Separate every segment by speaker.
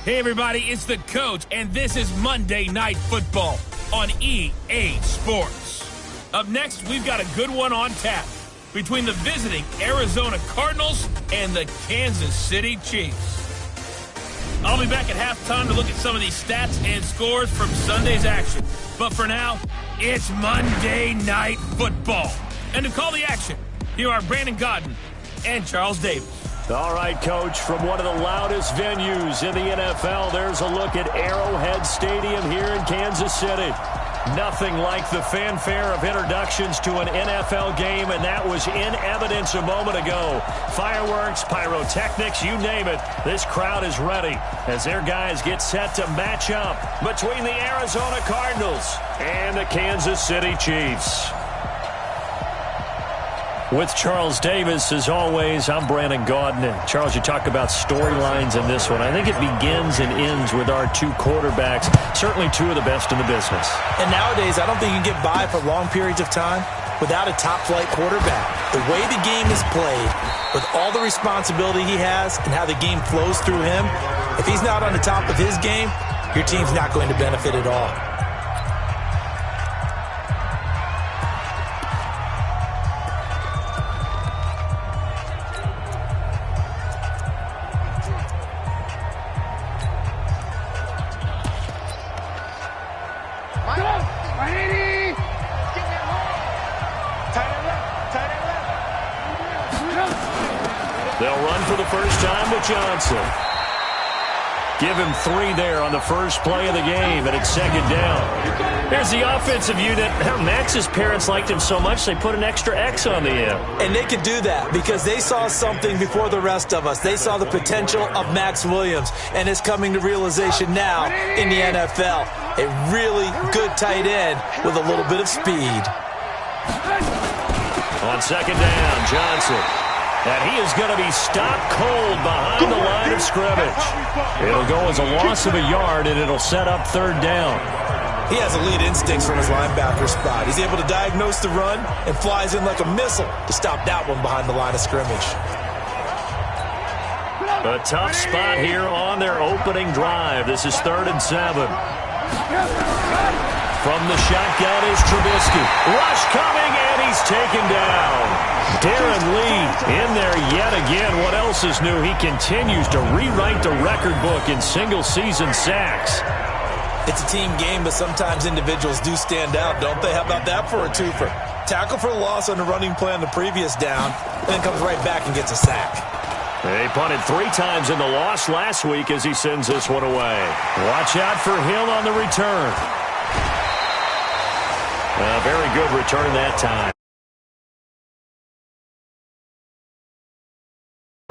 Speaker 1: Hey, everybody, it's the coach, and this is Monday Night Football on EA Sports. Up next, we've got a good one on tap between the visiting Arizona Cardinals and the Kansas City Chiefs. I'll be back at halftime to look at some of these stats and scores from Sunday's action. But for now, it's Monday Night Football. And to call the action, here are Brandon Godden and Charles Davis.
Speaker 2: All right, Coach, from one of the loudest venues in the NFL, there's a look at Arrowhead Stadium here in Kansas City. Nothing like the fanfare of introductions to an NFL game, and that was in evidence a moment ago. Fireworks, pyrotechnics, you name it. This crowd is ready as their guys get set to match up between the Arizona Cardinals and the Kansas City Chiefs. With Charles Davis, as always, I'm Brandon Godden. And Charles, you talk about storylines in this one. I think it begins and ends with our two quarterbacks, certainly two of the best in the business.
Speaker 3: And nowadays, I don't think you can get by for long periods of time without a top-flight quarterback. The way the game is played, with all the responsibility he has and how the game flows through him, if he's not on the top of his game, your team's not going to benefit at all.
Speaker 2: They'll run for the first time with Johnson. Give him 3 there on the first play of the game, and it's second down. Here's the offensive unit. Max's parents liked him so much they put an extra X on the end.
Speaker 3: And they could do that because they saw something before the rest of us. They saw the potential of Max Williams, and it's coming to realization now in the NFL. A really good tight end with a little bit of speed.
Speaker 2: On second down, Johnson. And he is going to be stopped cold behind the line of scrimmage. It'll go as a loss of a yard, and it'll set up third down.
Speaker 3: He has elite instincts from his linebacker spot. He's able to diagnose the run and flies in like a missile to stop that one behind the line of scrimmage.
Speaker 2: A tough spot here on their opening drive. This is 3rd and 7. From the shotgun is Trubisky. Rush coming, and he's taken down. Darren Lee in there yet again. What else is new? He continues to rewrite the record book in single-season sacks.
Speaker 3: It's a team game, but sometimes individuals do stand out, don't they? How about that for a twofer? Tackle for a loss on the running play on the previous down, then comes right back and gets a sack.
Speaker 2: They punted 3 times in the loss last week as he sends this one away. Watch out for Hill on the return. A very good return that time.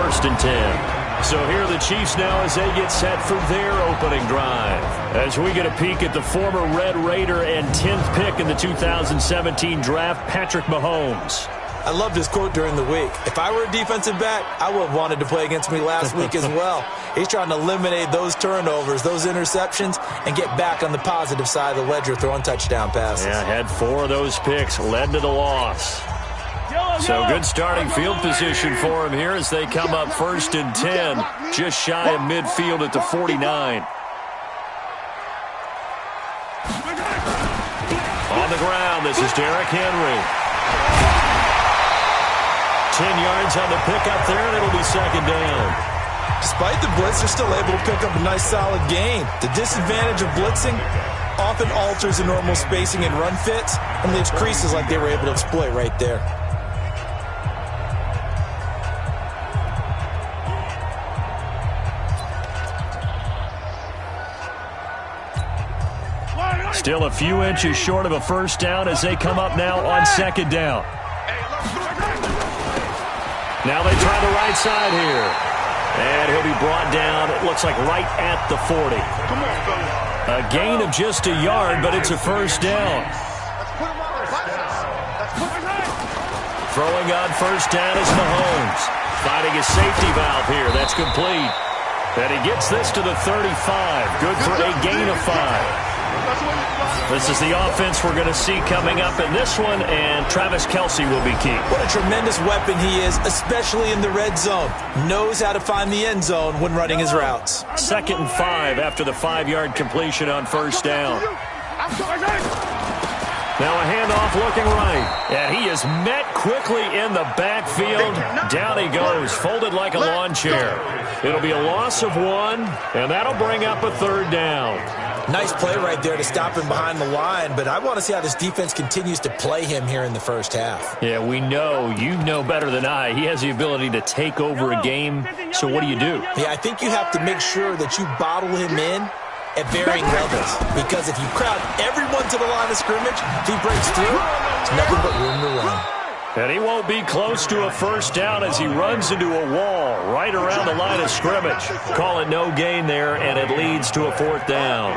Speaker 2: 1st and 10. So here are the Chiefs now as they get set for their opening drive. As we get a peek at the former Red Raider and 10th pick in the 2017 draft, Patrick Mahomes.
Speaker 3: I loved his quote during the week. If I were a defensive back, I would have wanted to play against me last week as well. He's trying to eliminate those turnovers, those interceptions, and get back on the positive side of the ledger throwing touchdown passes.
Speaker 2: Yeah, had 4 of those picks, led to the loss. So good starting field position for him here as they come up 1st and 10, just shy of midfield at the 49. On the ground, this is Derrick Henry. 10 yards on the pickup there, and it'll be second down.
Speaker 3: Despite the blitz, they're still able to pick up a nice, solid gain. The disadvantage of blitzing often alters the normal spacing and run fits and leaves creases like they were able to exploit right there.
Speaker 2: Still a few inches short of a first down as they come up now on second down. Now they try the right side here. And he'll be brought down, it looks like right at the 40. A gain of just a yard, but it's a first down. Throwing on first down is Mahomes. Finding a safety valve here. That's complete. And he gets this to the 35. Good for a gain of 5. This is the offense we're going to see coming up in this one, and Travis Kelce will be key.
Speaker 3: What a tremendous weapon he is, especially in the red zone. Knows how to find the end zone when running his routes.
Speaker 2: 2nd and 5 after the 5-yard completion on first down. Now a handoff looking right, and he is met quickly in the backfield. Down he goes, folded like a lawn chair. It'll be a loss of 1, and that'll bring up a 3rd down.
Speaker 3: Nice play right there to stop him behind the line, but I want to see how this defense continues to play him here in the first half.
Speaker 2: Yeah, we know. You know better than I. He has the ability to take over a game, so what do?
Speaker 3: Yeah, I think you have to make sure that you bottle him in at varying levels, because if you crowd everyone to the line of scrimmage, if he breaks through, it's nothing but room to run.
Speaker 2: And he won't be close to a first down as he runs into a wall right around the line of scrimmage. Call it no gain there, and it leads to a 4th down.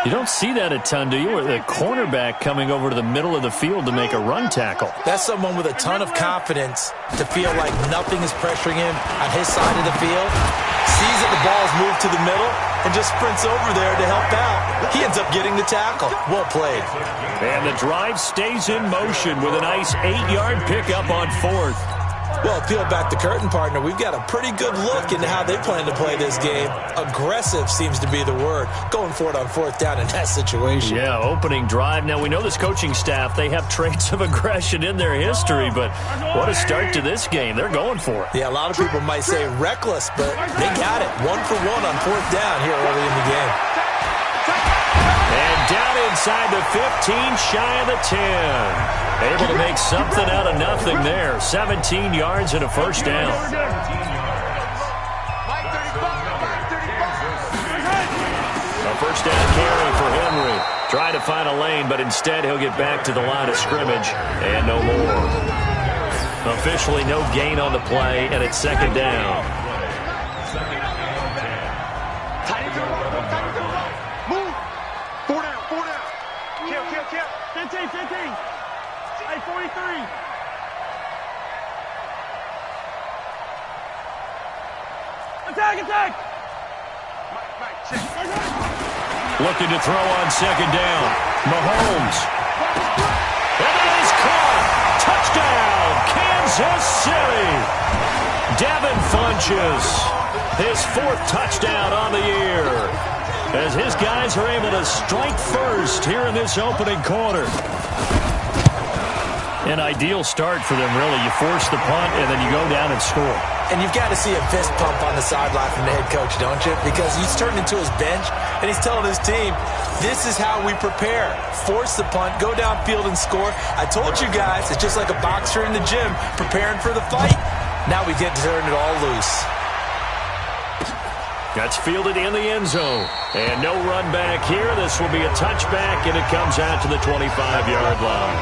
Speaker 2: You don't see that a ton, do you? Or the cornerback coming over to the middle of the field to make a run tackle.
Speaker 3: That's someone with a ton of confidence to feel like nothing is pressuring him on his side of the field. Sees that the ball's moved to the middle and just sprints over there to help out. He ends up getting the tackle. Well played.
Speaker 2: And the drive stays in motion with a nice 8-yard pickup on 4th.
Speaker 3: Well, peel back the curtain, partner. We've got a pretty good look into how they plan to play this game. Aggressive seems to be the word. Going for it on 4th down in that situation.
Speaker 2: Yeah, opening drive. Now, we know this coaching staff, they have traits of aggression in their history, but what a start to this game. They're going for it.
Speaker 3: Yeah, a lot of people might say reckless, but they got it. 1 for 1 on 4th down here early in the game.
Speaker 2: And down inside the 15, shy of the 10. Able to make something out of nothing there. 17 yards and a first down. A first down carry for Henry. Trying to find a lane, but instead he'll get back to the line of scrimmage. And no more. Officially no gain on the play, and it's 2nd down.
Speaker 4: Move. 4 down. Kill. 15. 43. Attack.
Speaker 2: Looking to throw on 2nd down. Mahomes. And it is caught. Touchdown, Kansas City. Devin Funchess. His 4th touchdown on the year, as his guys are able to strike first here in this opening quarter. An ideal start for them, really. You force the punt, and then you go down and score.
Speaker 3: And you've got to see a fist pump on the sideline from the head coach, don't you? Because he's turned into his bench, and he's telling his team, this is how we prepare. Force the punt, go downfield and score. I told you guys, it's just like a boxer in the gym preparing for the fight. Now we get to turn it all loose.
Speaker 2: That's fielded in the end zone. And no run back here. This will be a touchback, and it comes out to the 25-yard line.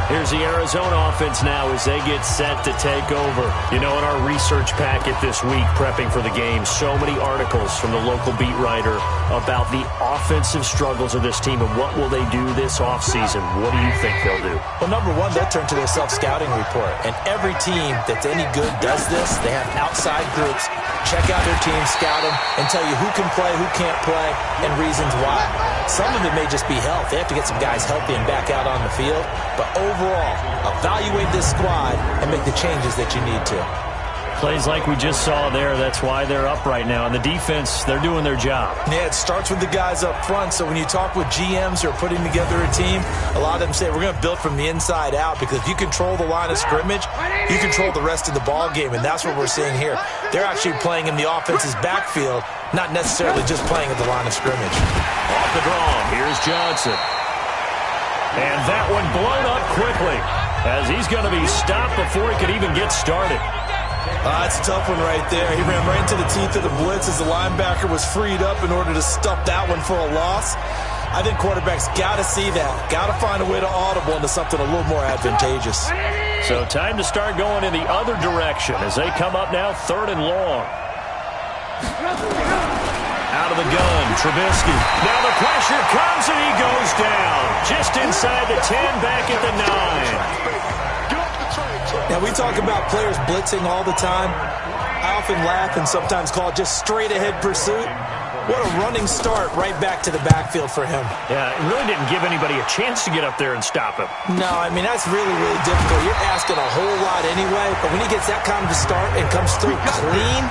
Speaker 2: Here's the Arizona offense now as they get set to take over. You know, in our research packet this week, prepping for the game, so many articles from the local beat writer about the offensive struggles of this team and what will they do this offseason. What do you think they'll do?
Speaker 3: Well, number one, they'll turn to their self-scouting report. And every team that's any good does this. They have outside groups. Check out their team, scout them, and tell you who can play, who can't play, and reasons why. Some of it may just be health. They have to get some guys healthy and back out on the field. But overall, evaluate this squad and make the changes that you need to.
Speaker 2: Plays like we just saw there, that's why they're up right now. And the defense, they're doing their job.
Speaker 3: Yeah, it starts with the guys up front. So when you talk with GMs who are putting together a team, a lot of them say we're going to build from the inside out, because if you control the line of scrimmage, you control the rest of the ball game, and that's what we're seeing here. They're actually playing in the offense's backfield, not necessarily just playing at the line of scrimmage.
Speaker 2: Off the draw, here's Johnson. And that one blown up quickly, as he's going to be stopped before he could even get started.
Speaker 3: That's a tough one right there. He ran right into the teeth of the blitz as the linebacker was freed up in order to stuff that one for a loss. I think quarterbacks got to see that. Got to find a way to audible into something a little more advantageous.
Speaker 2: So time to start going in the other direction as they come up now 3rd and long. Out of the gun, Trubisky. Now the pressure comes and he goes down. Just inside the 10, back at the 9.
Speaker 3: Now, we talk about players blitzing all the time. I often laugh and sometimes call it just straight-ahead pursuit. What a running start right back to the backfield for him.
Speaker 2: Yeah, it really didn't give anybody a chance to get up there and stop him.
Speaker 3: No, I mean, that's really, really difficult. You're asking a whole lot anyway, but when he gets that kind of a start and comes through clean,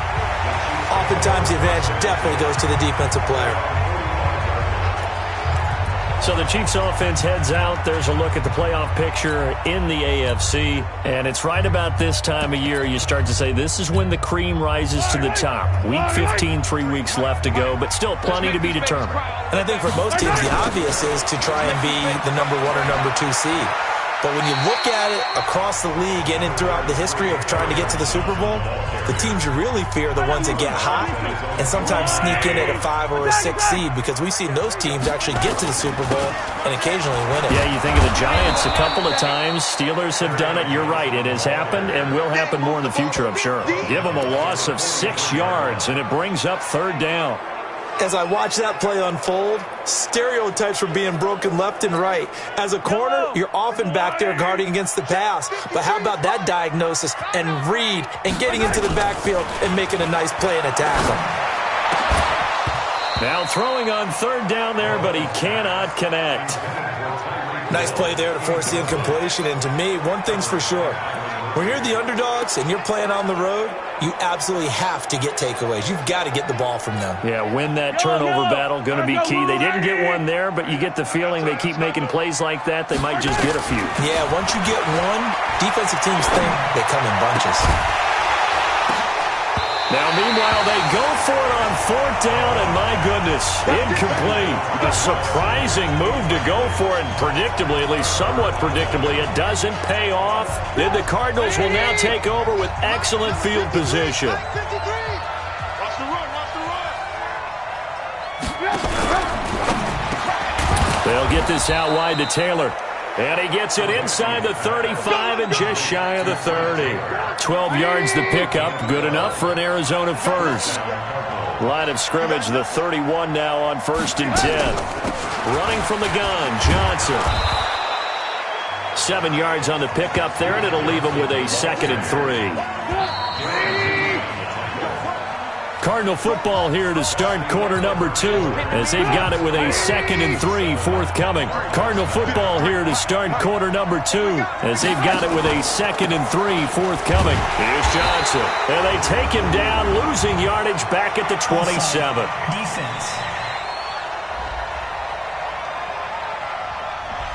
Speaker 3: oftentimes the advantage definitely goes to the defensive player.
Speaker 2: So the Chiefs offense heads out. There's a look at the playoff picture in the AFC. And it's right about this time of year you start to say this is when the cream rises to the top. Week 15, 3 weeks left to go, but still plenty to be determined.
Speaker 3: And I think for most teams, the obvious is to try and be the number 1 or number 2 seed. But when you look at it across the league and throughout the history of trying to get to the Super Bowl, the teams you really fear are the ones that get hot and sometimes sneak in at a 5 or a 6 seed, because we've seen those teams actually get to the Super Bowl and occasionally win it.
Speaker 2: Yeah, you think of the Giants a couple of times. Steelers have done it. You're right. It has happened and will happen more in the future, I'm sure. Give them a loss of 6 yards, and it brings up 3rd down.
Speaker 3: As I watch that play unfold, stereotypes were being broken left and right. As a corner, you're often back there guarding against the pass. But how about that diagnosis and read and getting into the backfield and making a nice play and a tackle?
Speaker 2: Now throwing on 3rd down there, but he cannot connect.
Speaker 3: Nice play there to force the incompletion. And to me, one thing's for sure. When you're the underdogs and you're playing on the road, you absolutely have to get takeaways. You've got to get the ball from them.
Speaker 2: Yeah, win that turnover battle, going to be key. They didn't get one there, but you get the feeling they keep making plays like that, they might just get a few.
Speaker 3: Yeah, once you get one, defensive teams think they come in bunches.
Speaker 2: Now, meanwhile, they go for it on 4th down, and my goodness, incomplete. A surprising move to go for it, and predictably, at least somewhat predictably, it doesn't pay off. Then the Cardinals will now take over with excellent field position. They'll get this out wide to Taylor. And he gets it inside the 35 and just shy of the 30. 12 yards the pickup. Good enough for an Arizona first. Line of scrimmage, the 31 now on 1st and 10. Running from the gun, Johnson. 7 yards on the pickup there, and it'll leave him with a 2nd and 3. Cardinal football here to start quarter number 2 as they've got it with a 2nd and 3 forthcoming. Cardinal football here to start quarter number 2 as they've got it with a 2nd and 3 forthcoming. Here's Johnson, and they take him down, losing yardage back at the 27.
Speaker 3: Defense.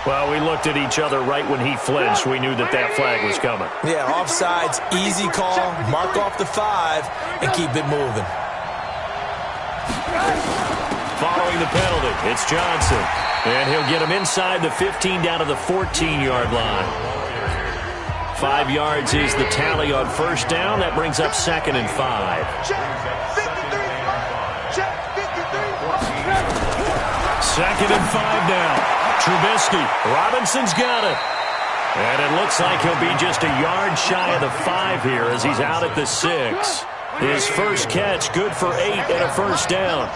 Speaker 2: Well, we looked at each other right when he flinched. We knew that that flag was coming.
Speaker 3: Yeah, offsides, easy call, mark off the 5, and keep it moving.
Speaker 2: Following the penalty, it's Johnson. And he'll get him inside the 15 down to the 14-yard line. 5 yards is the tally on 1st down. That brings up 2nd and 5. 2nd and 5 now. Trubisky. Robinson's got it. And it looks like he'll be just a yard shy of the 5 here as he's out at the 6. His first catch, good for 8 and a 1st down.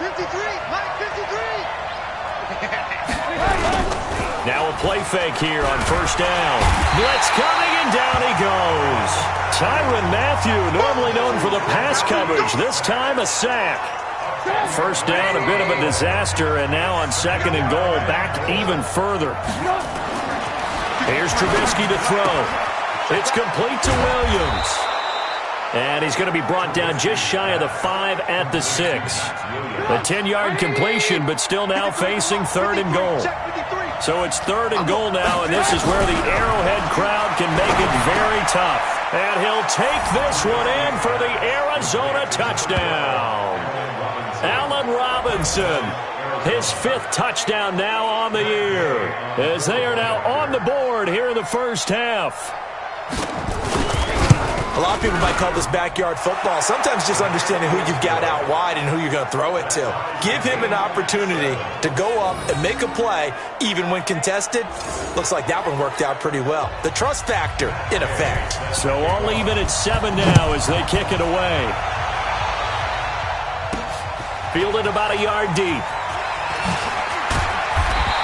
Speaker 2: Now a play fake here on 1st down. Blitz coming, and down he goes. Tyrann Mathieu, normally known for the pass coverage, this time a sack. 1st down, a bit of a disaster, and now on 2nd and goal, back even further. Here's Trubisky to throw. It's complete to Williams. And he's going to be brought down just shy of the 5 at the 6. A 10-yard completion, but still now facing 3rd and goal. So it's 3rd and goal now, and this is where the Arrowhead crowd can make it very tough. And he'll take this one in for the Arizona touchdown. Allen Robinson, his 5th touchdown now on the year, as they are now on the board here in the first half.
Speaker 3: A lot of people might call this backyard football. Sometimes just understanding who you've got out wide and who you're going to throw it to. Give him an opportunity to go up and make a play, even when contested. Looks like that one worked out pretty well. The trust factor in effect.
Speaker 2: So all even at 7 now as they kick it away. Fielded about a yard deep.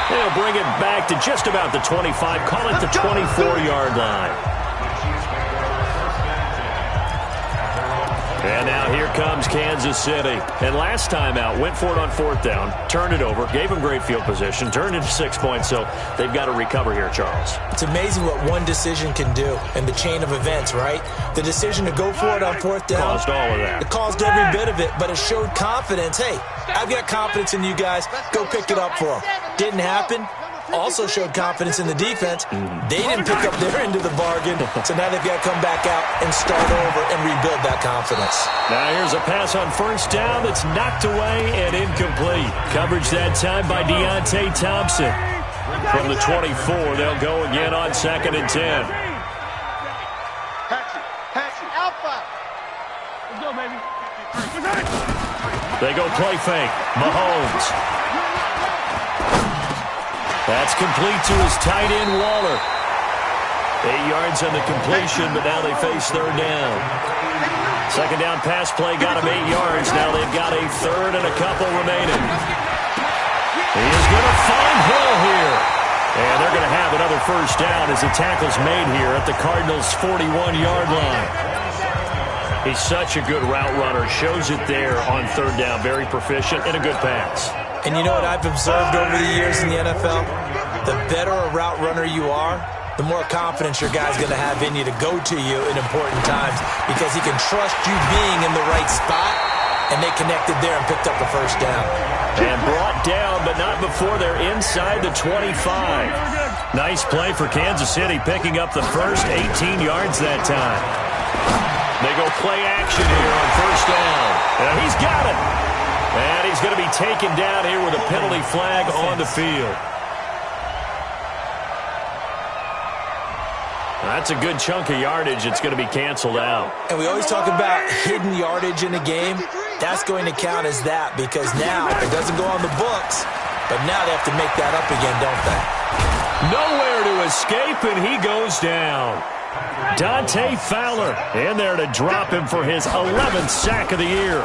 Speaker 2: They'll bring it back to just about the 25. Call it the 24-yard line. And now here comes Kansas City. And last time out, went for it on 4th down, turned it over, gave them great field position, turned into 6 points, so they've got to recover here, Charles.
Speaker 3: It's amazing what one decision can do in the chain of events, right? The decision to go for it on 4th down.
Speaker 2: Caused all of that.
Speaker 3: It caused every bit of it, but it showed confidence. Hey, I've got confidence in you guys. Go pick it up for them. Didn't happen. Also showed confidence in the defense. They didn't pick up their end of the bargain, so now they've got to come back out and start over and rebuild that confidence.
Speaker 2: Now here's a pass on 1st down that's knocked away and incomplete. Coverage that time by Deontay Thompson. From the 24, they'll go again on 2nd and 10.
Speaker 4: Alpha. Let's go, baby.
Speaker 2: They go play fake. Mahomes. That's complete to his tight end, Waller. 8 yards on the completion, but now they face 3rd down. 2nd down pass play got him 8 yards. Now they've got a 3rd and a couple remaining. He is going to find Hill here. And they're going to have another 1st down as the tackle's made here at the Cardinals' 41-yard line. He's such a good route runner. Shows it there on 3rd down. Very proficient and a good pass.
Speaker 3: And you know what I've observed over the years in the NFL? The better a route runner you are, the more confidence your guy's going to have in you to go to you in important times because he can trust you being in the right spot, and they connected there and picked up the 1st down.
Speaker 2: And brought down, but not before they're inside the 25. Nice play for Kansas City, picking up the first 18 yards that time. They go play action here on 1st down. And he's got it. And he's going to be taken down here with a penalty flag on the field. That's a good chunk of yardage. It's going to be canceled out.
Speaker 3: And we always talk about hidden yardage in a game. That's going to count as that because now it doesn't go on the books, but now they have to make that up again, don't they?
Speaker 2: Nowhere to escape, and he goes down. Dante Fowler in there to drop him for his 11th sack of the year.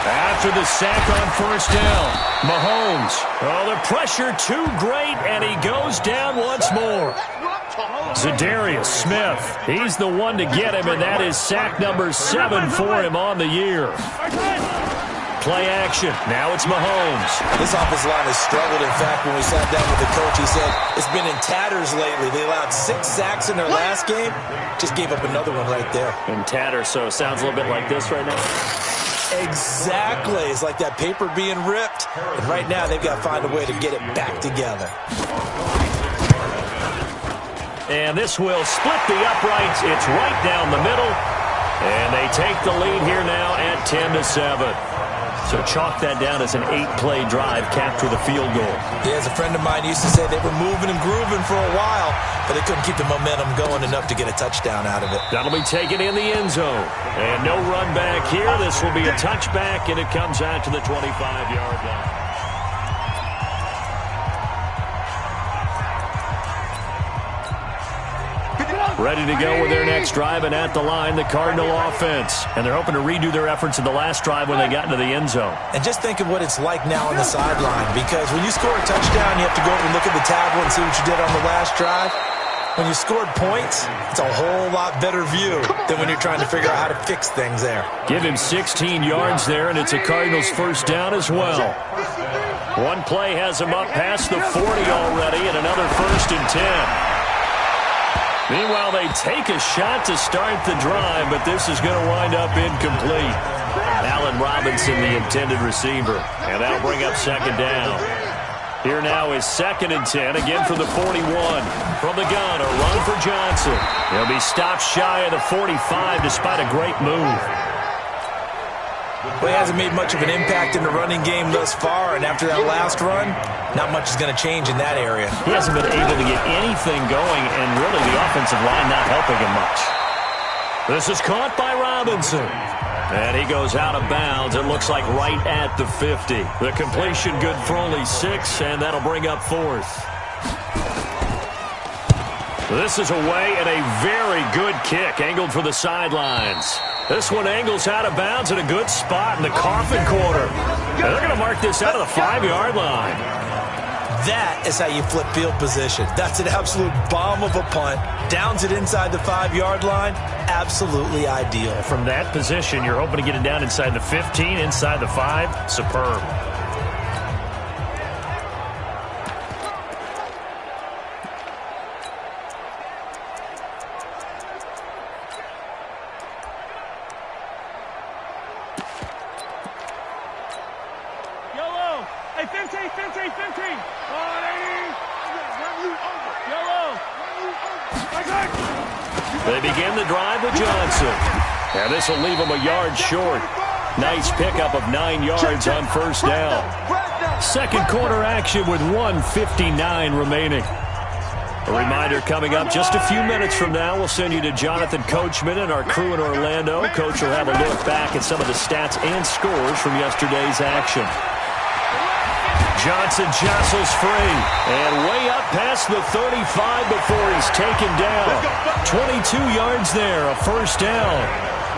Speaker 2: After the sack on 1st down, Mahomes. Oh, the pressure too great, and he goes down once more. Zadarius Smith, he's the one to get him, and that is sack number 7 for him on the year. Play action. Now it's Mahomes.
Speaker 3: This offensive line has struggled. In fact, when we sat down with the coach, he said it's been in tatters lately. They allowed 6 sacks in their last game. Just gave up another one right there.
Speaker 2: In tatters, so it sounds a little bit like this right now.
Speaker 3: Exactly. It's like that paper being ripped. And right now, they've got to find a way to get it back together.
Speaker 2: And this will split the uprights. It's right down the middle. And they take the lead here now at 10-7. So chalk that down as an 8-play drive capped with a field goal.
Speaker 3: Yeah, as a friend of mine used to say, they were moving and grooving for a while, but they couldn't keep the momentum going enough to get a touchdown out of it.
Speaker 2: That'll be taken in the end zone. And no run back here. This will be a touchback, and it comes out to the 25-yard line. Ready to go with their next drive, and at the line, the Cardinal offense. And they're hoping to redo their efforts in the last drive when they got into the end zone.
Speaker 3: And just think of what it's like now on the sideline, because when you score a touchdown, you have to go over and look at the tablet and see what you did on the last drive. When you scored points, it's a whole lot better view than when you're trying to figure out how to fix things there.
Speaker 2: Give him 16 yards there, and it's a Cardinals 1st down as well. One play has him up past the 40 already, and another 1st and 10. Meanwhile, they take a shot to start the drive, but this is going to wind up incomplete. Allen Robinson, the intended receiver, and that'll bring up 2nd down. Here now is 2nd and 10, again from the 41. From the gun, a run for Johnson. He'll be stopped shy of the 45 despite a great move.
Speaker 3: Well, he hasn't made much of an impact in the running game thus far, and after that last run, not much is going to change in that area.
Speaker 2: He hasn't been able to get anything going, and really the offensive line not helping him much. This is caught by Robinson. And he goes out of bounds. It looks like right at the 50. The completion good for only 6, and that'll bring up 4th. This is away, and a very good kick angled for the sidelines. This one angles out of bounds in a good spot in the coffin corner. And they're going to mark this out of the 5-yard line.
Speaker 3: That is how you flip field position. That's an absolute bomb of a punt. Downs it inside the 5-yard line. Absolutely ideal.
Speaker 2: From that position, you're hoping to get it down inside the 15, inside the 5. Superb.
Speaker 4: Hey, 15. Yellow.
Speaker 2: They begin the drive with Johnson. Now this will leave him a yard short. Nice pickup of 9 yards on first down. Second quarter action with 1:59 remaining. A reminder coming up just a few minutes from now. We'll send you to Jonathan Coachman and our crew in Orlando. Coach will have a look back at some of the stats and scores from yesterday's action. Johnson jostles free and way up past the 35 before he's taken down. 22 yards there, a first down.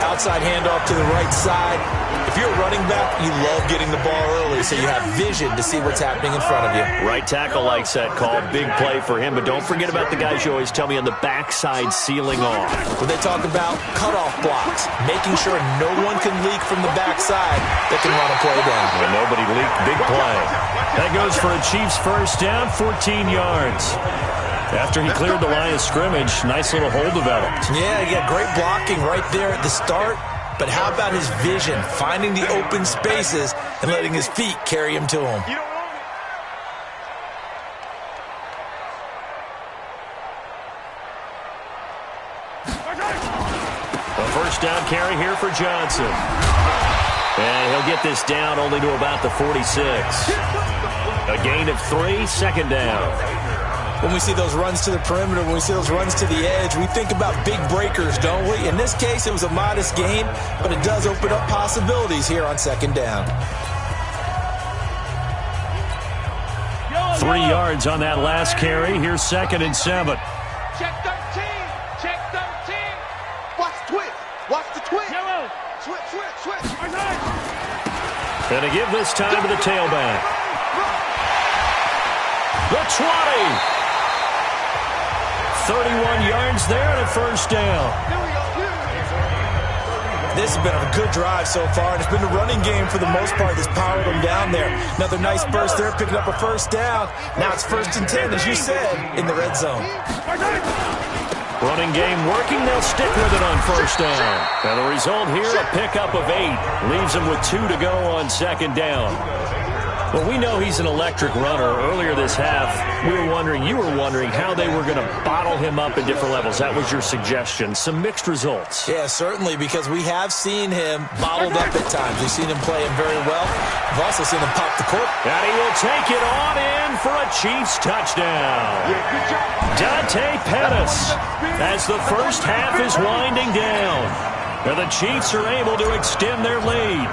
Speaker 3: Outside handoff to the right side. If you're a running back, you love getting the ball early so you have vision to see what's happening in front of you.
Speaker 2: Right tackle likes that call. Big play for him, but don't forget about the guys you always tell me on the backside sealing off.
Speaker 3: When they talk about cutoff blocks, making sure no one can leak from the backside that can run a play down.
Speaker 2: Well, nobody leaked. Big play. That goes for a Chiefs first down, 14 yards. After he cleared the line of scrimmage, nice little hole developed.
Speaker 3: Yeah, he got great blocking right there at the start. But how about his vision, finding the open spaces and letting his feet carry him to him?
Speaker 2: A first down carry here for Johnson. And he'll get this down only to about the 46. A gain of 3, second down.
Speaker 3: When we see those runs to the perimeter, when we see those runs to the edge, we think about big breakers, don't we? In this case, it was a modest gain, but it does open up possibilities here on second down.
Speaker 2: 3 yards on that last carry. Here's 2nd and 7.
Speaker 4: Check 13. Check 13. Watch the twist. Watch the twist. Yellow. Switch.
Speaker 2: And to give this time to the tailback. The 20. 31 yards there and a first down.
Speaker 3: This has been a good drive so far, and it's been a running game for the most part that's powered them down there. Another nice burst there, picking up a first down. Now it's 1st and 10, as you said, in the red zone.
Speaker 2: Running game working. They'll stick with it on first down. And the result here, a pickup of 8. Leaves them with 2 to go on second down. Well, we know he's an electric runner. Earlier this half, you were wondering how they were going to bottle him up at different levels. That was your suggestion. Some mixed results.
Speaker 3: Yeah, certainly, because we have seen him bottled up at times. We've seen him play him very well. We've also seen him pop the cork.
Speaker 2: And he will take it on in for a Chiefs touchdown. Dante Pettis, as the first half is winding down. And the Chiefs are able to extend their lead.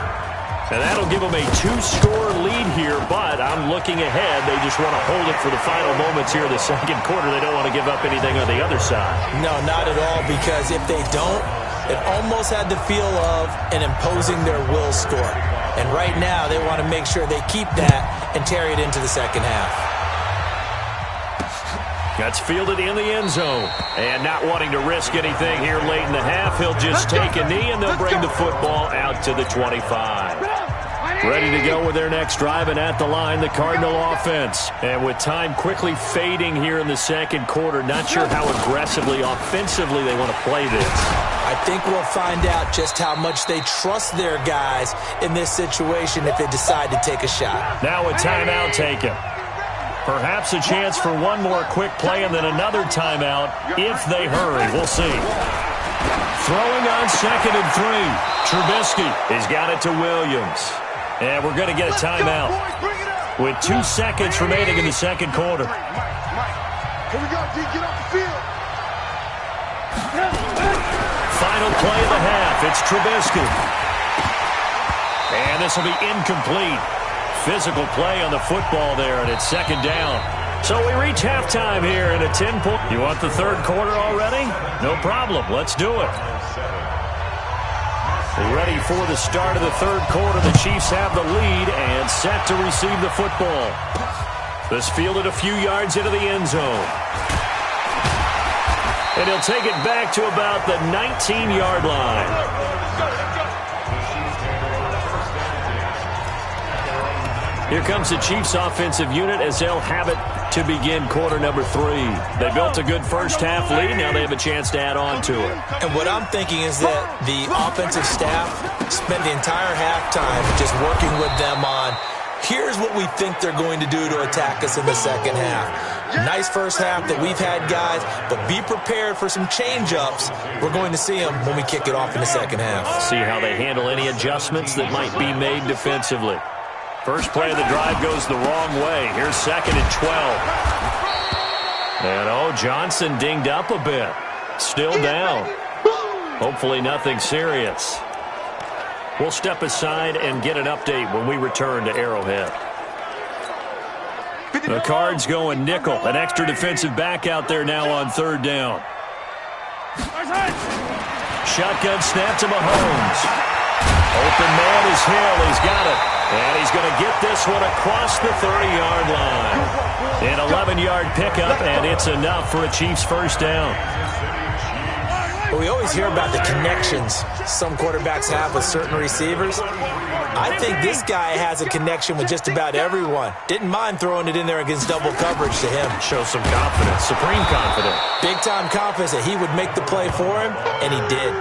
Speaker 2: And that'll give them a 2-score lead here, but I'm looking ahead. They just want to hold it for the final moments here in the second quarter. They don't want to give up anything on the other side.
Speaker 3: No, not at all, because if they don't, it almost had the feel of an imposing their will score. And right now, they want to make sure they keep that and carry it into the second half.
Speaker 2: That's fielded in the end zone. And not wanting to risk anything here late in the half, he'll just take a knee, and they'll bring the football out to the 25. Ready to go with their next drive, and at the line, the Cardinal offense. And with time quickly fading here in the second quarter, not sure how aggressively, offensively they want to play this.
Speaker 3: I think we'll find out just how much they trust their guys in this situation if they decide to take a shot.
Speaker 2: Now a timeout taken. Perhaps a chance for one more quick play and then another timeout if they hurry. We'll see. Throwing on 2nd and 3. Trubisky has got it to Williams. And we're going to get a timeout with 2 seconds remaining in the second quarter.
Speaker 4: Here we go, D. Get off the field.
Speaker 2: Final play of the half. It's Trubisky. And this will be incomplete. Physical play on the football there, and it's second down. So we reach halftime here in a 10-point. You want the third quarter already? No problem. Let's do it. Ready for the start of the third quarter. The Chiefs have the lead and set to receive the football. This fielded a few yards into the end zone. And he'll take it back to about the 19-yard line. Here comes the Chiefs offensive unit as they'll have it to begin quarter number 3. They built a good first half lead. Now they have a chance to add on to it.
Speaker 3: And what I'm thinking is that the offensive staff spent the entire halftime just working with them on, here's what we think they're going to do to attack us in the second half. Nice first half that we've had, guys, but be prepared for some change-ups. We're going to see them when we kick it off in the second half.
Speaker 2: See how they handle any adjustments that might be made defensively. First play of the drive goes the wrong way. Here's 2nd and 12. And, Johnson dinged up a bit. Still down. Hopefully nothing serious. We'll step aside and get an update when we return to Arrowhead. The Cards going nickel. An extra defensive back out there now on 3rd down. Shotgun snap to Mahomes. Open man is Hill. He's got it. And he's going to get this one across the 30-yard line. An 11-yard pickup, and it's enough for a Chiefs first down.
Speaker 3: Well, we always hear about the connections some quarterbacks have with certain receivers. I think this guy has a connection with just about everyone. Didn't mind throwing it in there against double coverage to him.
Speaker 2: Shows some confidence, supreme confidence.
Speaker 3: Big-time confidence that he would make the play for him, and he did.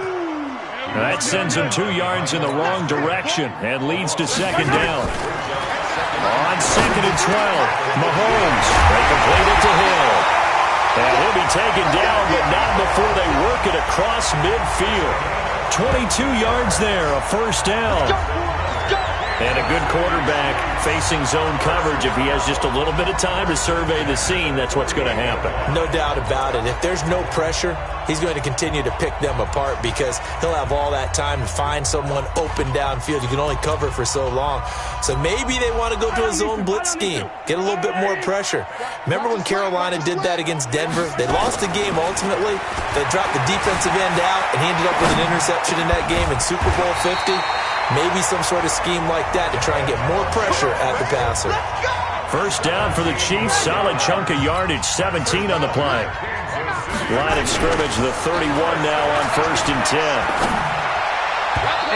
Speaker 2: That sends him 2 yards in the wrong direction and leads to 2nd down. On 2nd and 12, Mahomes. They complete it to Hill. And he'll be taken down, but not before they work it across midfield. 22 yards there, a first down. And a good quarterback facing zone coverage. If he has just a little bit of time to survey the scene, that's what's going to happen.
Speaker 3: No doubt about it. If there's no pressure, he's going to continue to pick them apart because he'll have all that time to find someone open downfield. You can only cover for so long. So maybe they want to go to a zone blitz scheme, get a little bit more pressure. Remember when Carolina did that against Denver? They lost the game ultimately. They dropped the defensive end out, and he ended up with an interception in that game in Super Bowl 50. Maybe some sort of scheme like that to try and get more pressure at the passer.
Speaker 2: First down for the Chiefs. Solid chunk of yardage. 17 on the play. Line of scrimmage, the 31 now on 1st and 10.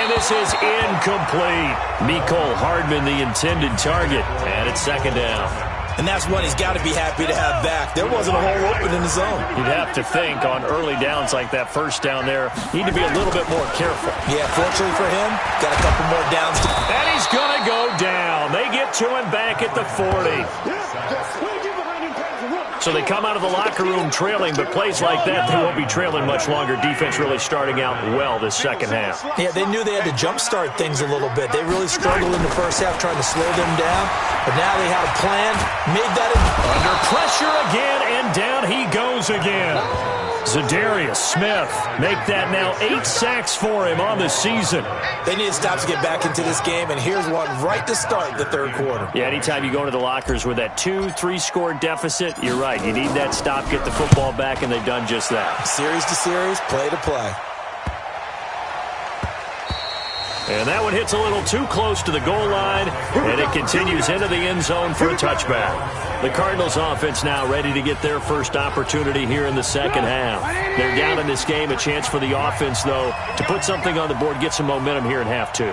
Speaker 2: And this is incomplete. Mecole Hardman, the intended target. And it's 2nd down.
Speaker 3: And that's one he's got to be happy to have back. There wasn't a hole open in the zone.
Speaker 2: You'd have to think on early downs like that first down there, need to be a little bit more careful.
Speaker 3: Yeah, fortunately for him, got a couple more downs.
Speaker 2: And he's going to go down. They get to him back at the 40. So they come out of the locker room trailing, but plays like that, they won't be trailing much longer. Defense really starting out well this second half.
Speaker 3: Yeah, they knew they had to jumpstart things a little bit. They really struggled in the first half trying to slow them down, but now they had a plan, made that
Speaker 2: under pressure again, and down he goes again. Zadarius Smith make that now 8 sacks for him on the season.
Speaker 3: They need to stop to get back into this game, and here's one right to start the 3rd quarter.
Speaker 2: Yeah, anytime you go into the lockers with that 2-3 score deficit, you're right. You need that stop, get the football back, and they've done just that.
Speaker 3: Series to series, play to play.
Speaker 2: And that one hits a little too close to the goal line, and it continues into the end zone for a touchback. The Cardinals offense now ready to get their first opportunity here in the second half. They're down in this game, a chance for the offense, though, to put something on the board, get some momentum here in half 2.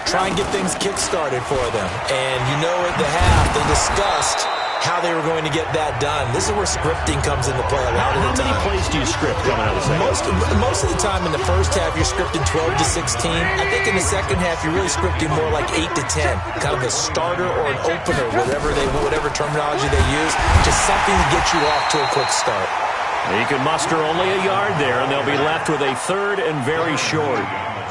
Speaker 3: Try and get things kick-started for them. And you know at the half, they discussed how they were going to get that done. This is where scripting comes into play a lot of the time.
Speaker 2: How many plays do you script coming out of the second?
Speaker 3: Most of the time in the first half, you're scripting 12 to 16. I think in the second half, you're really scripting more like 8 to 10. Kind of a starter or an opener, whatever terminology they use. Just something to get you off to a quick start.
Speaker 2: He can muster only a yard there, and they'll be left with a 3rd and very short.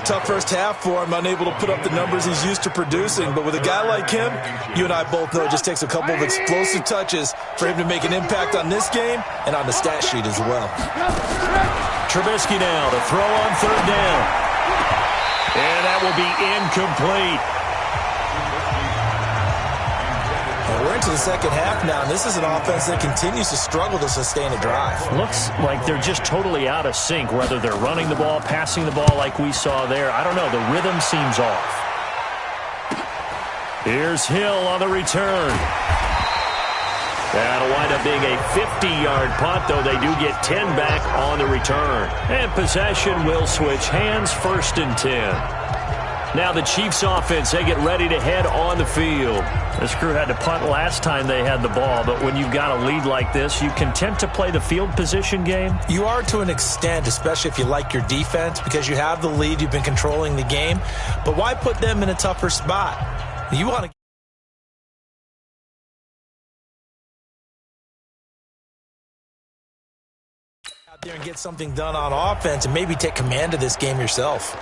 Speaker 3: Tough first half for him, unable to put up the numbers he's used to producing. But with a guy like him, you and I both know it just takes a couple of explosive touches for him to make an impact on this game and on the stat sheet as well.
Speaker 2: Trubisky now to throw on 3rd down. And that will be incomplete.
Speaker 3: And we're into the second half now, and this is an offense that continues to struggle to sustain a drive.
Speaker 2: Looks like they're just totally out of sync, whether they're running the ball, passing the ball like we saw there. I don't know. The rhythm seems off. Here's Hill on the return. That'll wind up being a 50-yard punt, though they do get 10 back on the return. And possession will switch hands, 1st and 10. Now the Chiefs offense, they get ready to head on the field. This crew had to punt last time they had the ball, but when you've got a lead like this, you content to play the field position game?
Speaker 3: You are to an extent, especially if you like your defense, because you have the lead, you've been controlling the game. But why put them in a tougher spot? You want to out there and get something done on offense and maybe take command of this game yourself.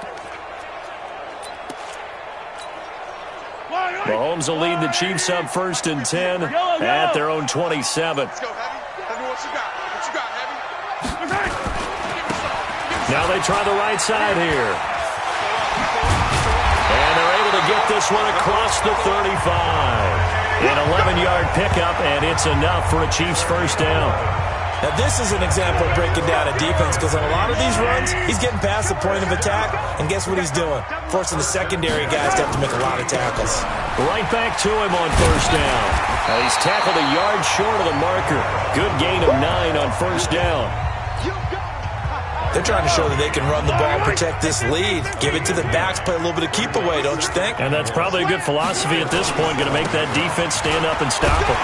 Speaker 2: Mahomes will lead the Chiefs up 1st and 10 at their own 27.
Speaker 4: Let's go, Heavy. Heavy, what you got? What you got, Heavy?
Speaker 2: Now they try the right side here. And they're able to get this one across the 35. An 11-yard pickup, and it's enough for a Chiefs 1st down.
Speaker 3: Now, this is an example of breaking down a defense because on a lot of these runs, he's getting past the point of attack, and guess what he's doing? Forcing the secondary guys to have to make a lot of tackles.
Speaker 2: Right back to him on 1st down. He's tackled a yard short of the marker. Good gain of 9 on 1st down.
Speaker 3: They're trying to show that they can run the ball, protect this lead, give it to the backs, play a little bit of keep away, don't you think?
Speaker 2: And that's probably a good philosophy at this point, going to make that defense stand up and stop him.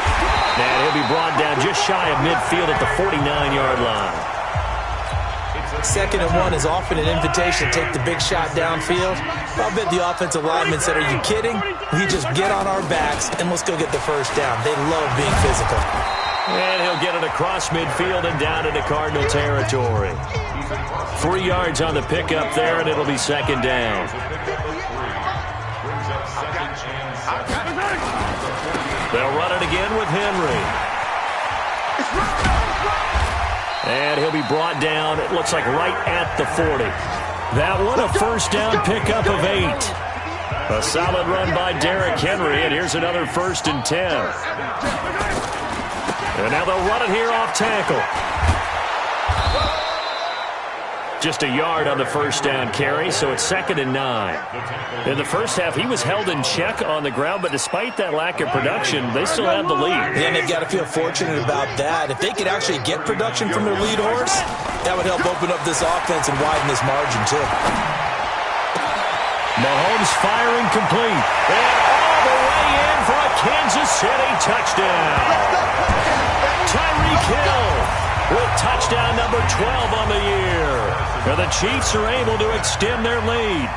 Speaker 2: And he'll be brought down just shy of midfield at the 49-yard line.
Speaker 3: 2nd and 1 is often an invitation to take the big shot downfield. I'll bet the offensive lineman said, are you kidding? We just get on our backs and let's go get the 1st down. They love being physical.
Speaker 2: And he'll get it across midfield and down into Cardinal territory. 3 yards on the pickup there, and it'll be 2nd down. They'll run it again with Henry. And he'll be brought down, it looks like right at the 40. That one, a 1st down pickup of 8. A solid run by Derrick Henry, and here's another 1st and 10. And now they'll run it here off tackle. Just a yard on the 1st down carry, so it's 2nd and 9. In the first half, he was held in check on the ground, but despite that lack of production, they still have the lead.
Speaker 3: Yeah, and they've got to feel fortunate about that. If they could actually get production from their lead horse, that would help open up this offense and widen this margin, too.
Speaker 2: Mahomes firing complete. And all the way in for a Kansas City touchdown. Tyreek Hill with touchdown number 12 on the year. And the Chiefs are able to extend their lead.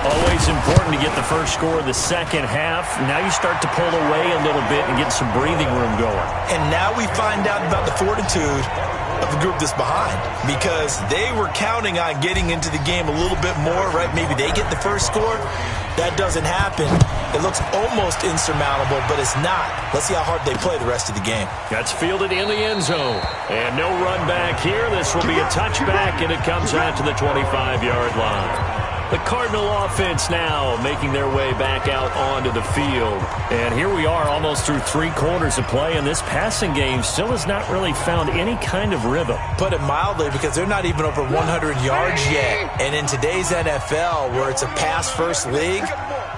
Speaker 2: Always important to get the first score of the second half. Now you start to pull away a little bit and get some breathing room going.
Speaker 3: And now we find out about the fortitude of the group that's behind, because they were counting on getting into the game a little bit more, right? Maybe they get the first score. That doesn't happen. It looks almost insurmountable, but it's not. Let's see how hard they play the rest of the game.
Speaker 2: That's fielded in the end zone. And no run back here. This will be a touchback, and it comes out to the 25-yard line. The Cardinal offense now making their way back out onto the field. And here we are almost through 3 quarters of play, and this passing game still has not really found any kind of rhythm.
Speaker 3: Put it mildly, because they're not even over 100 yards yet. And in today's NFL, where it's a pass-first league,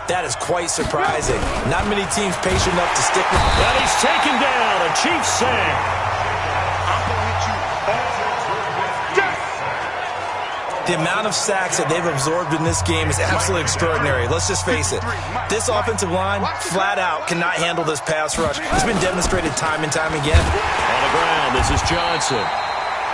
Speaker 3: that is quite surprising. Not many teams patient enough to stick with him.
Speaker 2: And he's taken down. A Chiefs sack.
Speaker 3: The amount of sacks that they've absorbed in this game is absolutely extraordinary. Let's just face it. This offensive line, flat out, cannot handle this pass rush. It's been demonstrated time and time again.
Speaker 2: On the ground, this is Johnson.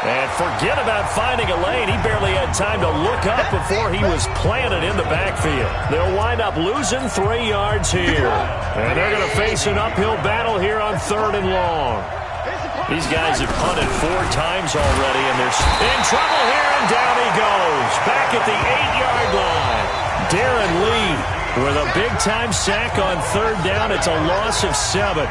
Speaker 2: And forget about finding a lane. He barely had time to look up before he was planted in the backfield. They'll wind up losing 3 yards here. And they're going to face an uphill battle here on 3rd and long. These guys have punted 4 times already, and they're in trouble here, and down he goes. Back at the 8-yard line. Darren Lee with a big-time sack on 3rd down. It's a loss of 7.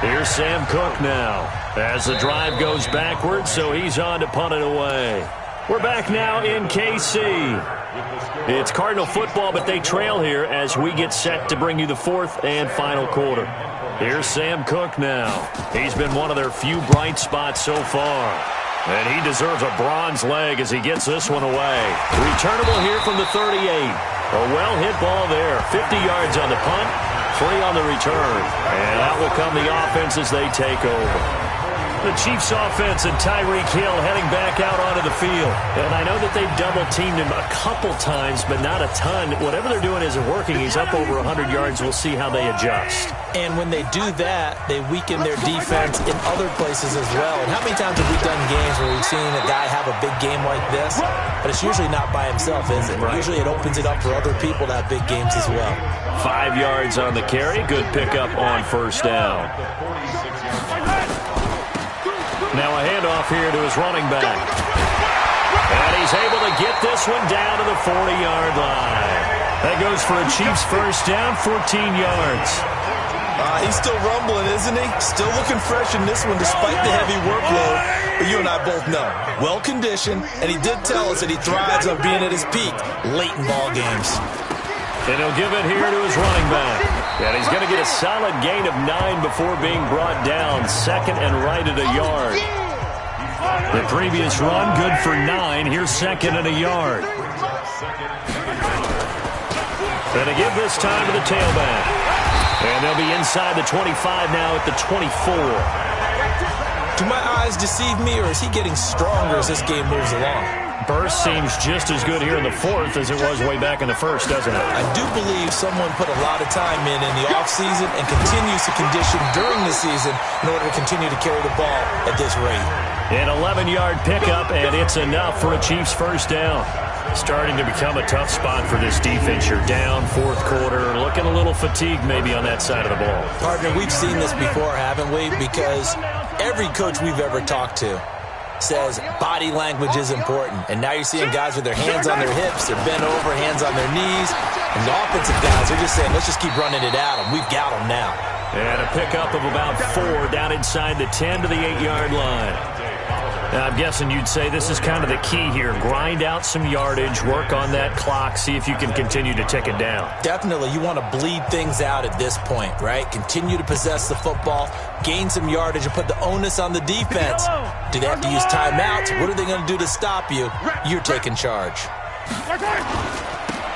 Speaker 2: Here's Sam Cook now as the drive goes backwards, so he's on to punt it away. We're back now in KC. It's Cardinal football, but they trail here as we get set to bring you the 4th and final quarter. Here's Sam Cook now. He's been one of their few bright spots so far. And he deserves a bronze leg as he gets this one away. Returnable here from the 38. A well-hit ball there. 50 yards on the punt, free on the return. And out will come the offense as they take over. The Chiefs offense and Tyreek Hill heading back out onto the field. And I know that they've double-teamed him a couple times, but not a ton. Whatever they're doing isn't working. He's up over 100 yards. We'll see how they adjust.
Speaker 3: And when they do that, they weaken their defense in other places as well. And how many times have we done games where we've seen a guy have a big game like this? But it's usually not by himself, is it? Right. Usually it opens it up for other people to have big games as well.
Speaker 2: 5 yards on the carry. Good pickup on first down. Now a handoff here to his running back. And he's able to get this one down to the 40-yard line. That goes for a Chiefs first down, 14 yards.
Speaker 3: He's still rumbling, isn't he? Still looking fresh in this one despite the heavy workload. But you and I both know, well-conditioned, and he did tell us that he thrives on being at his peak late in ball games.
Speaker 2: And he'll give it here to his running back. And he's going to get a solid gain of 9 before being brought down. Second and right at a yard. The previous run, good for 9. Here's second and a yard. And a give this time to the tailback. And they'll be inside the 25 now at the 24.
Speaker 3: Do my eyes deceive me, or is he getting stronger as this game moves along?
Speaker 2: Burst seems just as good here in the fourth as it was way back in the first, doesn't it?
Speaker 3: I do believe someone put a lot of time in the offseason and continues to condition during the season in order to continue to carry the ball at this rate.
Speaker 2: An 11-yard pickup, and it's enough for a Chiefs first down. Starting to become a tough spot for this defense. You're down fourth quarter, looking a little fatigued maybe on that side of the ball.
Speaker 3: Partner, we've seen this before, haven't we? Because every coach we've ever talked to says body language is important. And now you're seeing guys with their hands on their hips, they're bent over, hands on their knees. And the offensive guys are just saying, let's just keep running it at them. We've got them now.
Speaker 2: And a pickup of about 4 down inside the 10 to the 8-yard line. Now, I'm guessing you'd say this is kind of the key here. Grind out some yardage, work on that clock, see if you can continue to tick it down.
Speaker 3: Definitely. You want to bleed things out at this point, right? Continue to possess the football, gain some yardage, and put the onus on the defense. Do they have to use timeouts? What are they going to do to stop you? You're taking charge.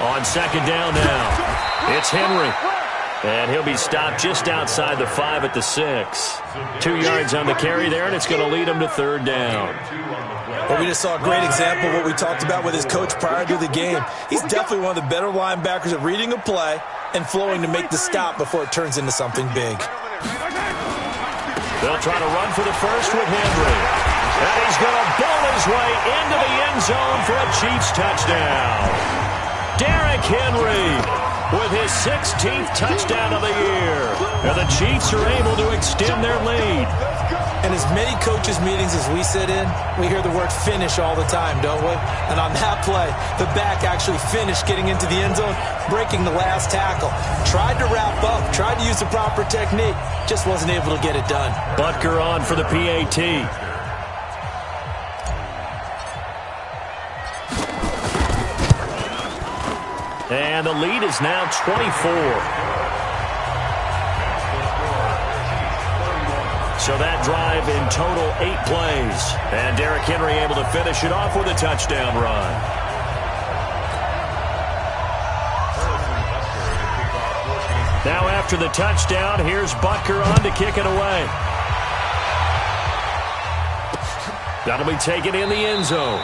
Speaker 2: On second down now, it's Henry. And he'll be stopped just outside the 5 at the 6. 2 yards on the carry there, and it's going to lead him to third down.
Speaker 3: Well, we just saw a great example of what we talked about with his coach prior to the game. He's definitely one of the better linebackers at reading a play and flowing to make the stop before it turns into something big.
Speaker 2: They'll try to run for the first with Henry. And he's going to bowl his way into the end zone for a Chiefs touchdown. Derrick Henry with his 16th touchdown of the year. And the Chiefs are able to extend their lead.
Speaker 3: In as many coaches' meetings as we sit in, we hear the word finish all the time, don't we? And on that play, the back actually finished getting into the end zone, breaking the last tackle. Tried to wrap up, tried to use the proper technique, just wasn't able to get it done.
Speaker 2: Butker on for the PAT. And the lead is now 24. So that drive in total 8 plays. And Derrick Henry able to finish it off with a touchdown run. Now after the touchdown, here's Butker on to kick it away. That'll be taken in the end zone.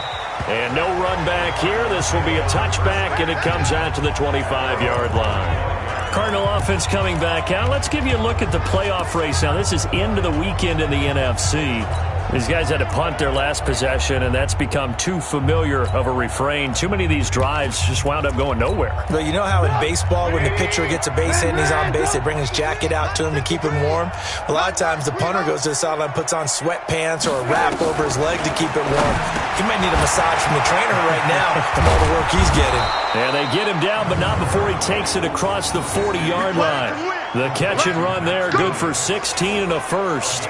Speaker 2: And no run back here. This will be a touchback, and it comes out to the 25-yard line. Cardinal offense coming back out. Let's give you a look at the playoff race now. This is into the weekend in the NFC. These guys had to punt their last possession, and that's become too familiar of a refrain. Too many of these drives just wound up going nowhere.
Speaker 3: Well, you know how in baseball, when the pitcher gets a base hit and he's on base, they bring his jacket out to him to keep him warm? A lot of times the punter goes to the sideline, puts on sweatpants or a wrap over his leg to keep it warm. He might need a massage from the trainer right now from all the work he's getting.
Speaker 2: And they get him down, but not before he takes it across the 40-yard line. The catch and run there, good for 16 and a first.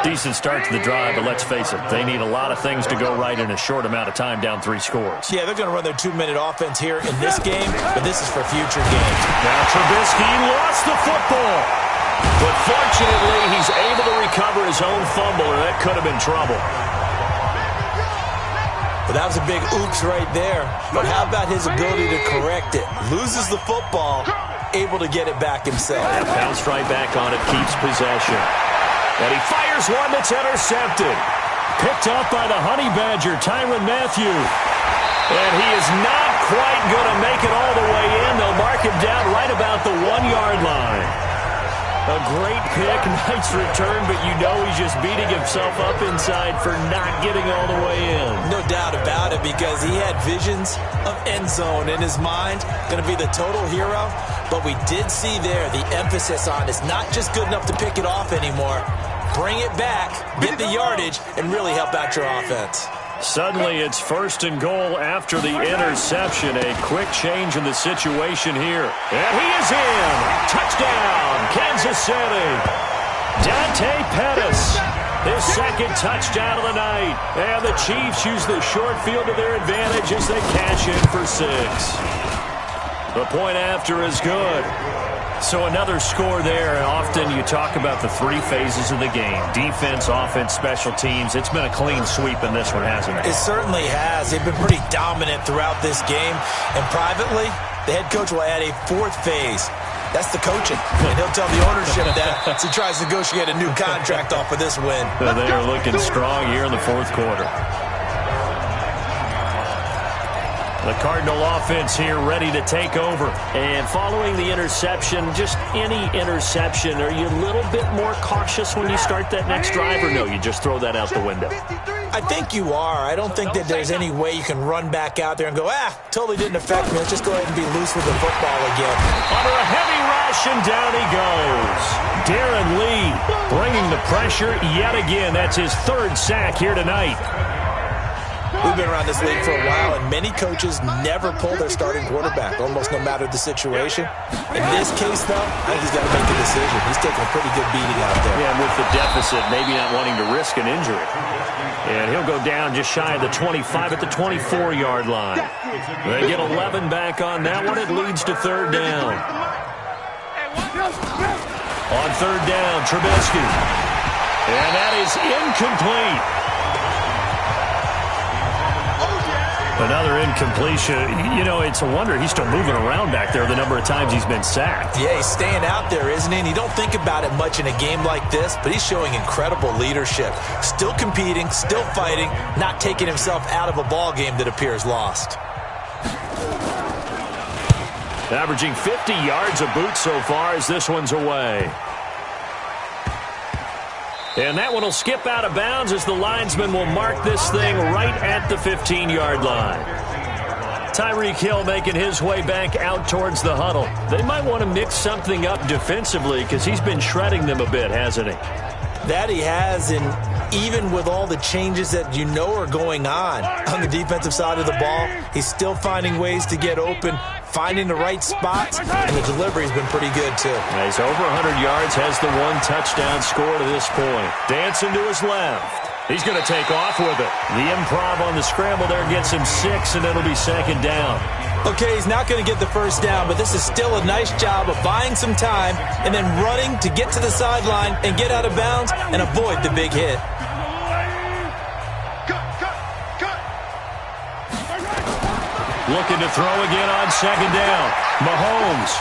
Speaker 2: Decent start to the drive, but let's face it, they need a lot of things to go right in a short amount of time, down 3 scores.
Speaker 3: Yeah, they're going to run their 2-minute offense here in this game, but this is for future games.
Speaker 2: Now Trubisky lost the football, but fortunately he's able to recover his own fumble, or that could have been trouble.
Speaker 3: But that was a big oops right there. But how about his ability to correct it? Loses the football able to get it back himself.
Speaker 2: And bounced right back on it, keeps possession. And he fires one that's intercepted. Picked up by the Honey Badger, Tyrann Mathieu. And he is not quite going to make it all the way in. They'll mark him down right about the 1-yard line. A great pick, nice return, but you know he's just beating himself up inside for not getting all the way in.
Speaker 3: No doubt about it, because he had visions of end zone in his mind. Going to be the total hero. But we did see there the emphasis on it's not just good enough to pick it off anymore. Bring it back, get the yardage, and really help out your offense.
Speaker 2: Suddenly it's 1st and goal after the interception. A quick change in the situation here. And he is in. Touchdown, Kansas City. Dante Pettis, his 2nd touchdown of the night. And the Chiefs use the short field to their advantage as they cash in for 6. The point after is good. So another score there, and often you talk about the 3 phases of the game. Defense, offense, special teams. It's been a clean sweep in this one, hasn't it?
Speaker 3: It certainly has. They've been pretty dominant throughout this game. And privately, the head coach will add a 4th phase. That's the coaching. And he'll tell the ownership that as he tries to negotiate a new contract off of this win.
Speaker 2: They are looking strong here in the 4th quarter. The Cardinal offense here ready to take over. And following the interception, just any interception, are you a little bit more cautious when you start that next drive, or no, you just throw that out the window?
Speaker 3: I think you are. I don't think that there's any way you can run back out there and go, totally didn't affect me. Let's just go ahead and be loose with the football again.
Speaker 2: Under a heavy rush, and down he goes. Darren Lee bringing the pressure yet again. That's his 3rd sack here tonight.
Speaker 3: We've been around this league for a while, and many coaches never pull their starting quarterback, almost no matter the situation. In this case, though, I think he's got to make a decision. He's taking a pretty good beating out there.
Speaker 2: Yeah, and with the deficit, maybe not wanting to risk an injury. And he'll go down just shy of the 25 at the 24-yard line. They get 11 back on that one. It leads to 3rd down. On 3rd down, Trubisky. And that is incomplete. Another incompletion. You know, it's a wonder he's still moving around back there the number of times he's been sacked.
Speaker 3: Yeah, he's staying out there, isn't he? And you don't think about it much in a game like this, but he's showing incredible leadership. Still competing, still fighting, not taking himself out of a ball game that appears lost.
Speaker 2: Averaging 50 yards a boot so far as this one's away. And that one will skip out of bounds as the linesman will mark this thing right at the 15-yard line. Tyreek Hill making his way back out towards the huddle. They might want to mix something up defensively because he's been shredding them a bit, hasn't he?
Speaker 3: That he has, and even with all the changes that you know are going on the defensive side of the ball, he's still finding ways to get open, finding the right spots, and the delivery's been pretty good, too.
Speaker 2: He's over 100 yards, has the 1 touchdown score to this point. Dancing to his left. He's going to take off with it. The improv on the scramble there gets him 6, and it'll be 2nd down.
Speaker 3: Okay, he's not going to get the 1st down, but this is still a nice job of buying some time and then running to get to the sideline and get out of bounds and avoid the big hit.
Speaker 2: Looking to throw again on 2nd down. Mahomes.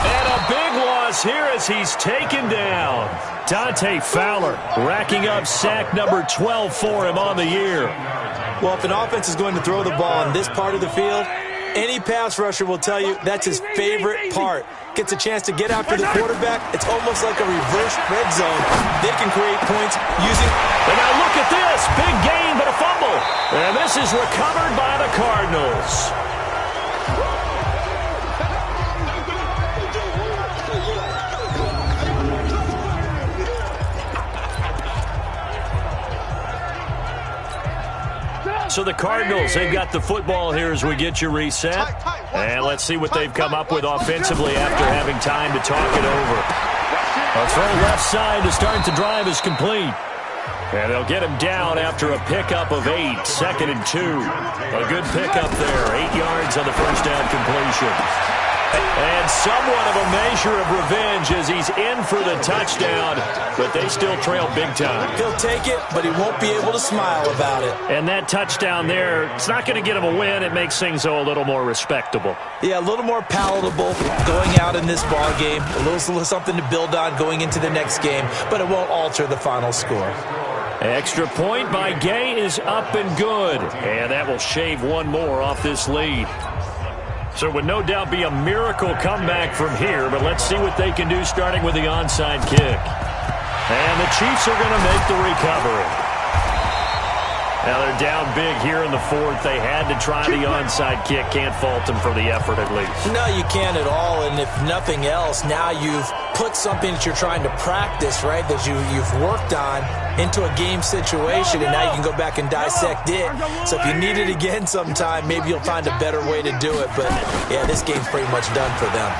Speaker 2: And a big loss here as he's taken down. Dante Fowler racking up sack number 12 for him on the year.
Speaker 3: Well, if an offense is going to throw the ball in this part of the field, any pass rusher will tell you that's his favorite part. Gets a chance to get after the quarterback. It's almost like a reverse red zone. They can create points using...
Speaker 2: And now look at this. Big gain, but a fumble. And this is recovered by the Cardinals. So the Cardinals, they've got the football here as we get you reset. And let's see what they've come up with offensively after having time to talk it over. A throw left side to start the drive is complete. And they'll get him down after a pickup of 8, 2nd and 2. A good pickup there, 8 yards on the 1st down completion. And somewhat of a measure of revenge as he's in for the touchdown, but they still trail big time.
Speaker 3: He'll take it, but he won't be able to smile about it.
Speaker 2: And that touchdown there, it's not going to get him a win. It makes things, though, a little more respectable.
Speaker 3: Yeah, a little more palatable going out in this ball game. A little something to build on going into the next game, but it won't alter the final score.
Speaker 2: Extra point by Gay is up and good. And that will shave one more off this lead. So it would no doubt be a miracle comeback from here, but let's see what they can do starting with the onside kick. And the Chiefs are going to make the recovery. Now they're down big here in the fourth. They had to try the onside kick. Can't fault them for the effort at least.
Speaker 3: No, you can't at all. And if nothing else, now you've put something that you're trying to practice, right, that you've worked on into a game situation, and now you can go back and dissect it. So if you need it again sometime, maybe you'll find a better way to do it. But, yeah, this game's pretty much done for them.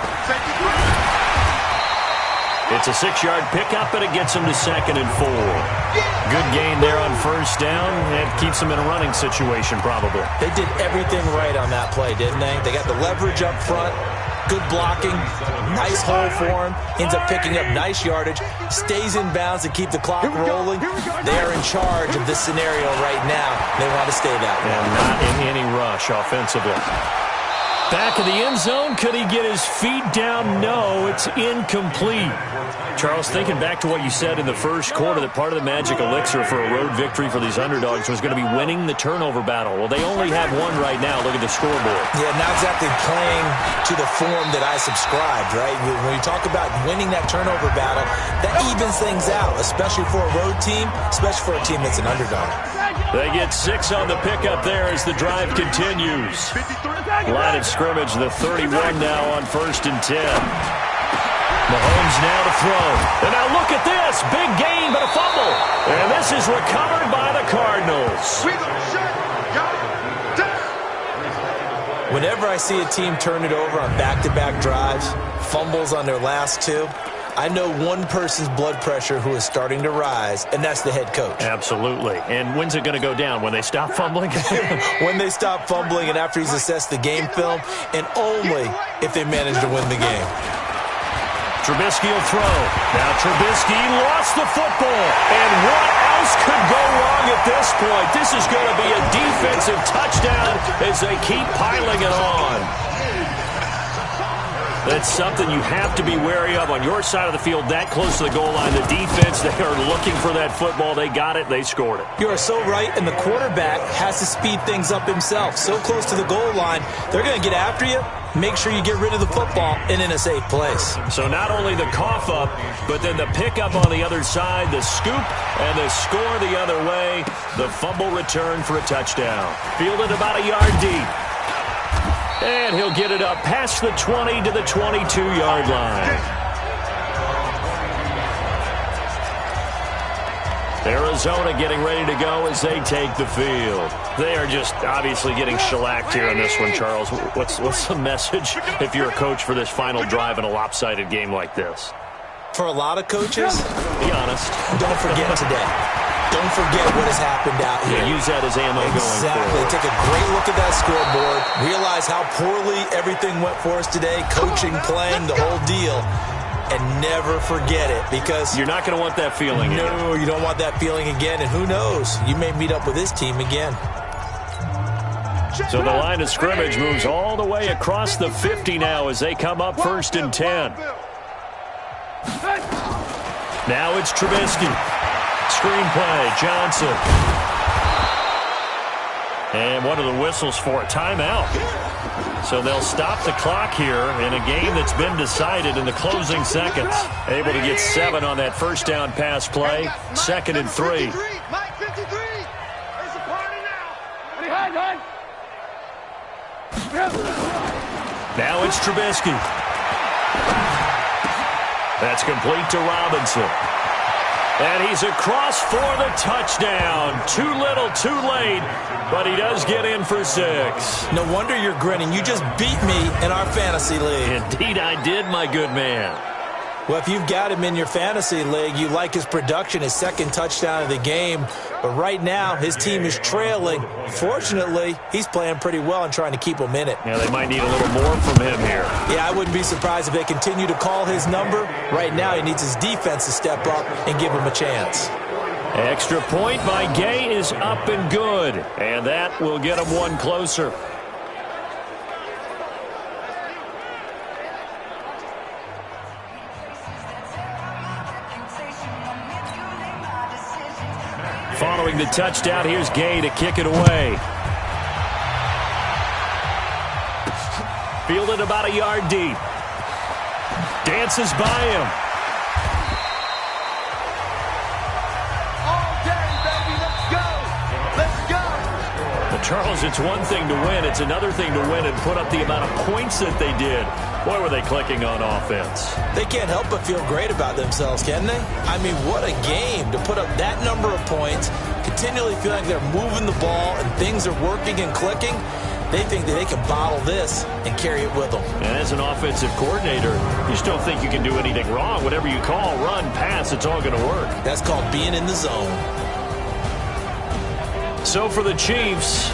Speaker 2: It's a 6-yard pickup, and it gets them to 2nd and 4. Good gain there on first down. It keeps them in a running situation, probably.
Speaker 3: They did everything right on that play, didn't they? They got the leverage up front, good blocking, nice hole for him, ends up picking up nice yardage, stays in bounds to keep the clock rolling. They are in charge of this scenario right now. They want to stay that way.
Speaker 2: And not in any rush offensively. Back of the end zone. Could he get his feet down? No, it's incomplete. Charles, thinking back to what you said in the first quarter, that part of the magic elixir for a road victory for these underdogs was going to be winning the turnover battle. Well, they only have one right now. Look at the scoreboard.
Speaker 3: Yeah, not exactly playing to the form that I subscribed, right? When you talk about winning that turnover battle, that evens things out, especially for a road team, especially for a team that's an underdog.
Speaker 2: They get 6 on the pickup there as the drive continues. Line of scrimmage, the 31 now on 1st and 10. Mahomes now to throw. And now look at this. Big gain, but a fumble. And this is recovered by the Cardinals.
Speaker 3: Whenever I see a team turn it over on back-to-back drives, fumbles on their last 2, I know one person's blood pressure who is starting to rise, and that's the head coach.
Speaker 2: Absolutely. And when's it going to go down? When they stop fumbling?
Speaker 3: When they stop fumbling and after he's assessed the game film, and only if they manage to win the game.
Speaker 2: Trubisky will throw. Now Trubisky lost the football. And what else could go wrong at this point? This is going to be a defensive touchdown as they keep piling it on. That's something you have to be wary of on your side of the field, that close to the goal line. The defense, they are looking for that football. They got it. They scored it.
Speaker 3: You are so right, and the quarterback has to speed things up himself. So close to the goal line, they're going to get after you. Make sure you get rid of the football and in a safe place.
Speaker 2: So not only the cough up, but then the pickup on the other side, the scoop, and the score the other way. The fumble return for a touchdown. Fielded about a yard deep. And he'll get it up past the 20 to the 22-yard line. Arizona getting ready to go as they take the field. They are just obviously getting shellacked here in this one, Charles. What's the message if you're a coach for this final drive in a lopsided game like this?
Speaker 3: For a lot of coaches,
Speaker 2: be honest.
Speaker 3: Don't forget today. Don't forget what has happened out here.
Speaker 2: Yeah, use that as ammo going forward.
Speaker 3: Exactly. Take a great look at that scoreboard. Realize how poorly everything went for us today. Coaching, playing, the whole deal. And never forget it, because
Speaker 2: you're not going to want that feeling again.
Speaker 3: No, you don't want that feeling again. And who knows? You may meet up with this team again.
Speaker 2: So the line of scrimmage moves all the way across the 50 now as they come up 1st and 10. Now it's Trubisky. Screenplay, Johnson. And one of the whistles for a timeout. So they'll stop the clock here in a game that's been decided in the closing seconds. Able to get 7 on that first down pass play. 2nd and 3. Now it's Trubisky. That's complete to Robinson. And he's across for the touchdown. Too little, too late, but he does get in for 6.
Speaker 3: No wonder you're grinning. You just beat me in our fantasy league.
Speaker 2: Indeed I did, my good man.
Speaker 3: Well, if you've got him in your fantasy league, you like his production, his second touchdown of the game. But right now, his team is trailing. Fortunately, he's playing pretty well and trying to keep them in it.
Speaker 2: Yeah, they might need a little more from him here.
Speaker 3: Yeah, I wouldn't be surprised if they continue to call his number. Right now, he needs his defense to step up and give him a chance.
Speaker 2: Extra point by Gay is up and good. And that will get him one closer. Following the touchdown, here's Gay to kick it away. Fielded about a yard deep. Dances by him.
Speaker 4: All day, baby. Let's go. Let's go.
Speaker 2: Well, Charles, it's one thing to win. It's another thing to win and put up the amount of points that they did. Boy, were they clicking on offense.
Speaker 3: They can't help but feel great about themselves, can they? I mean, what a game to put up that number of points, continually feel like they're moving the ball and things are working and clicking. They think that they can bottle this and carry it with them.
Speaker 2: And as an offensive coordinator, you just don't think you can do anything wrong. Whatever you call, run, pass, it's all going to work.
Speaker 3: That's called being in the zone.
Speaker 2: So for the Chiefs,